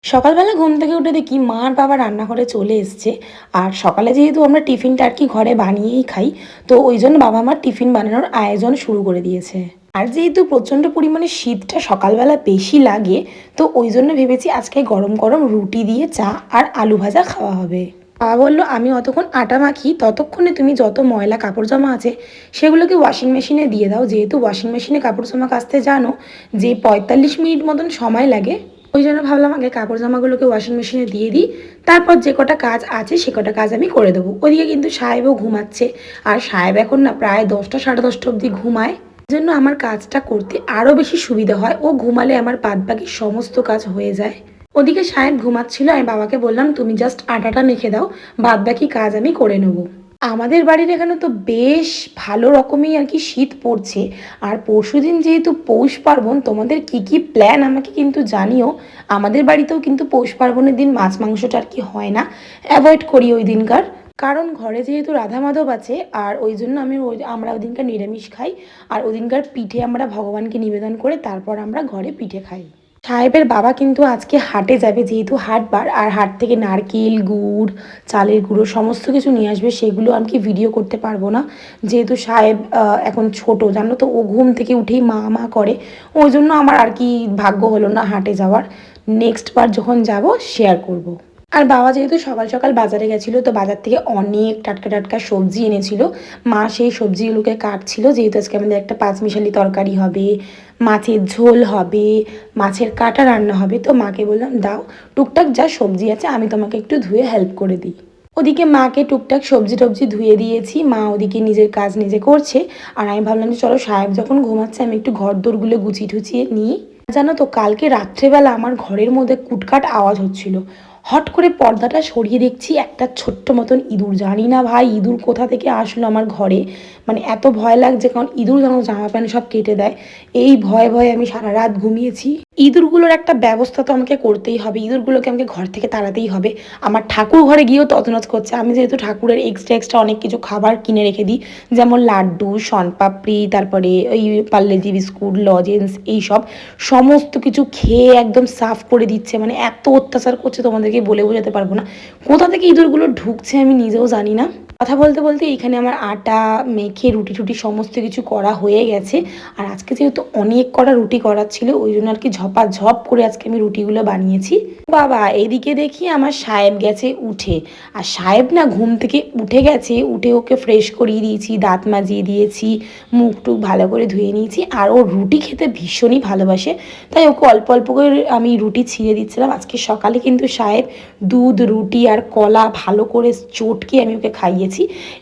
সকালবেলা ঘুম থেকে উঠে দেখি মা আর বাবা রান্নাঘরে চলে এসছে। আর সকালে যেহেতু আমরা টিফিনটা আর কি ঘরে বানিয়েই খাই, তো ওই জন্য বাবা আমার টিফিন বানানোর আয়োজন শুরু করে দিয়েছে। আর যেহেতু প্রচণ্ড পরিমাণে শীতটা সকালবেলা বেশি লাগে, তো ওই জন্য ভেবেছি আজকে গরম গরম রুটি দিয়ে চা আর আলু ভাজা খাওয়া হবে। বাবা বললো আমি অতক্ষণ আটা মাখি, ততক্ষণে তুমি যত ময়লা কাপড় জামা আছে সেগুলোকে ওয়াশিং মেশিনে দিয়ে দাও। যেহেতু ওয়াশিং মেশিনে কাপড় জামা কাচতে জানো যে 45 মিনিট মতন সময় লাগে, ওই জন্য ভাবলাম আগে কাপড় জামাগুলোকে ওয়াশিং মেশিনে দিয়ে দিই, তারপর যে কটা কাজ আছে সে কটা কাজ আমি করে দেবো। ওদিকে কিন্তু সাহেবও ঘুমাচ্ছে, আর সাহেব এখন না প্রায় 10টা সাড়ে 10টা অবধি ঘুমায়। এই জন্য আমার কাজটা করতে আরও বেশি সুবিধা হয়, ও ঘুমালে আমার বাদবাকি সমস্ত কাজ হয়ে যায়। ওদিকে সাহেব ঘুমাচ্ছিল, আমি বাবাকে বললাম তুমি জাস্ট আটাটা মেখে দাও, বাদবাকি কাজ আমি করে নেবো। আমাদের বাড়ির এখানে তো বেশ ভালো রকমই আর কি শীত পড়ছে। আর পরশুদিন যেহেতু পৌষ পার্বণ, তোমাদের কি কি প্ল্যান আমাকে কিন্তু জানিও। আমাদের বাড়িতেও কিন্তু পৌষ পার্বণের দিন মাছ মাংসটা আর কি হয় না, অ্যাভয়েড করি ওই দিনকার। কারণ ঘরে যেহেতু রাধা মাধব আছে, আর ওই জন্য আমরা ওই দিনকার নিরামিষ খাই। আর ওই দিনকার পিঠে আমরা ভগবানকে নিবেদন করে তারপর আমরা ঘরে পিঠে খাই। সাহেবের বাবা কিন্তু আজকে হাটে যাবে, যেহেতু হাটবার, আর হাট থেকে নারকেল গুড় চালের গুঁড়ো সমস্ত কিছু নিয়ে আসবে। সেগুলো আমি কি ভিডিও করতে পারবো না, যেহেতু সাহেব এখন ছোট, জানো তো, ও ঘুম থেকে উঠেই মা মা করে। ওই জন্য আমার আর কি ভাগ্য হলো না হাটে যাওয়ার। নেক্সট বার যখন যাব শেয়ার করব। আর বাবা যেহেতু সকাল সকাল বাজারে গেছিলো, তো বাজার থেকে অনেক টাটকা টাটকা সবজি এনেছিল। মা সেই সবজিগুলোকে কাটছিল, যেহেতু আজকে আমাদের একটা পাঁচমিশালি তরকারি হবে, মাছের ঝোল হবে, মাছের কাঁটা রান্না হবে। তো মাকে বললাম দাও টুকটাক যা সবজি আছে আমি তোমাকে একটু ধুয়ে হেল্প করে দিই। ওদিকে মাকে টুকটাক সবজি টবজি ধুয়ে দিয়েছি, মা ওদিকে নিজের কাজ নিজে করছে। আর আমি ভাবলাম যে চলো সাহেব যখন ঘুমাচ্ছে আমি একটু ঘর দোরগুলো গুছিয়ে টুছিয়ে নিই। জানো তো, কালকে রাত্রেবেলা আমার ঘরের মধ্যে কুটকাট আওয়াজ হচ্ছিল। হট করে পর্দাটা সরিয়ে দেখছি একটা ছোট্ট মতন ইঁদুর। জানি না ভাই ইঁদুর কোথা থেকে আসলো আমার ঘরে, মানে এত ভয় লাগছে, কারণ ইঁদুর যেন জামা প্যান্ট সব কেটে দেয়। এই ভয়ে ভয়ে আমি সারা রাত ঘুমিয়েছি। ইঁদুরগুলোর একটা ব্যবস্থা তো আমাকে করতেই হবে, ইঁদুরগুলোকে আমাকে ঘর থেকে তাড়াতেই হবে। আমার ঠাকুর ঘরে গিয়েও তছনছ করছে। আমি যেহেতু ঠাকুরের এক্সট্রা এক্সট্রা অনেক কিছু খাবার কিনে রেখে দিই, যেমন লাড্ডু, শনপাপড়ি, তারপরে ওই পার্লেজি বিস্কুট, লজেন্স, এইসব সমস্ত কিছু খেয়ে একদম সাফ করে দিচ্ছে। মানে এত অত্যাচার করছে তোমাদেরকে বলে বোঝাতে পারবো না। কোথা থেকে ইঁদুরগুলো ঢুকছে আমি নিজেও জানি না। কথা বলতে বলতে এইখানে আমার আটা মেখে রুটি টুটি সমস্ত কিছু করা হয়ে গেছে। আর আজকে যেহেতু অনেক কটা রুটি করার ছিল, ওই জন্য আর কি ঝপাঝপ করে আজকে আমি রুটিগুলো বানিয়েছি। বাবা এদিকে দেখি আমার সাহেব গেছে উঠে। আর সাহেব না ঘুম থেকে উঠে গেছে, উঠে ওকে ফ্রেশ করিয়ে দিয়েছি, দাঁত মাজিয়ে দিয়েছি, মুখ টুক ভালো করে ধুয়ে নিয়েছি। আর ও রুটি খেতে ভীষণই ভালোবাসে, তাই ওকে অল্প অল্প করে আমি রুটি ছিঁড়ে দিচ্ছিলাম। আজকে সকালে কিন্তু সাহেব দুধ, রুটি আর কলা ভালো করে চটকে আমি ওকে খাইয়েছি।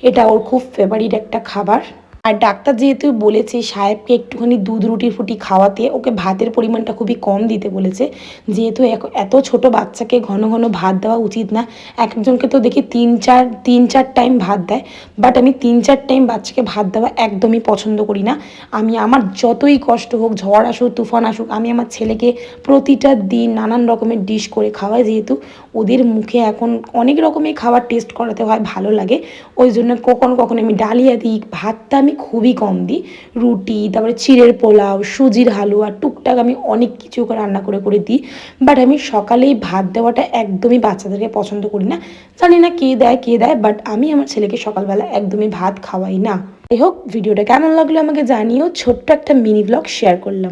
এটা ওর খুব ফেভারিট একটা খাবার। আর ডাক্তার যেহেতু বলেছে সাহেবকে একটুখানি দুধ রুটি ফুটি খাওয়াতে, ওকে ভাতের পরিমাণটা খুবই কম দিতে বলেছে। যেহেতু এত ছোট বাচ্চাকে ঘন ঘন ভাত দেওয়া উচিত না। একজনকে তো দেখি তিন চার টাইম ভাত দেয়, বাট আমি 3-4 টাইম বাচ্চাকে ভাত দেওয়া একদমই পছন্দ করি না। আমি আমার যতই কষ্ট হোক, ঝড় আসুক, তুফান আসুক, আমি আমার ছেলেকে প্রতিটা দিন নানান রকমের ডিশ করে খাওয়াই। যেহেতু ওদের মুখে এখন অনেক রকমের খাবার টেস্ট করাতে হয়, ভালো লাগে। ওই জন্য কখনো কখনো আমি ডালিয়া দিই, ভাতটা আমি খুবই কম দিই। রুটি, তারপরে চিড়ের পোলাও, সুজির হালুয়া, টুকটাক আমি অনেক কিছু রান্না করে করে দিই। বাট আমি সকালেই ভাত দেওয়াটা একদমই বাচ্চাদেরকে পছন্দ করি না। জানি না কে দেয়, বাট আমি আমার ছেলেকে সকালবেলা একদমই ভাত খাওয়াই না। যাই হোক, ভিডিওটা কেমন লাগলো আমাকে জানিও। ছোট্ট একটা মিনি ব্লগ শেয়ার করলাম।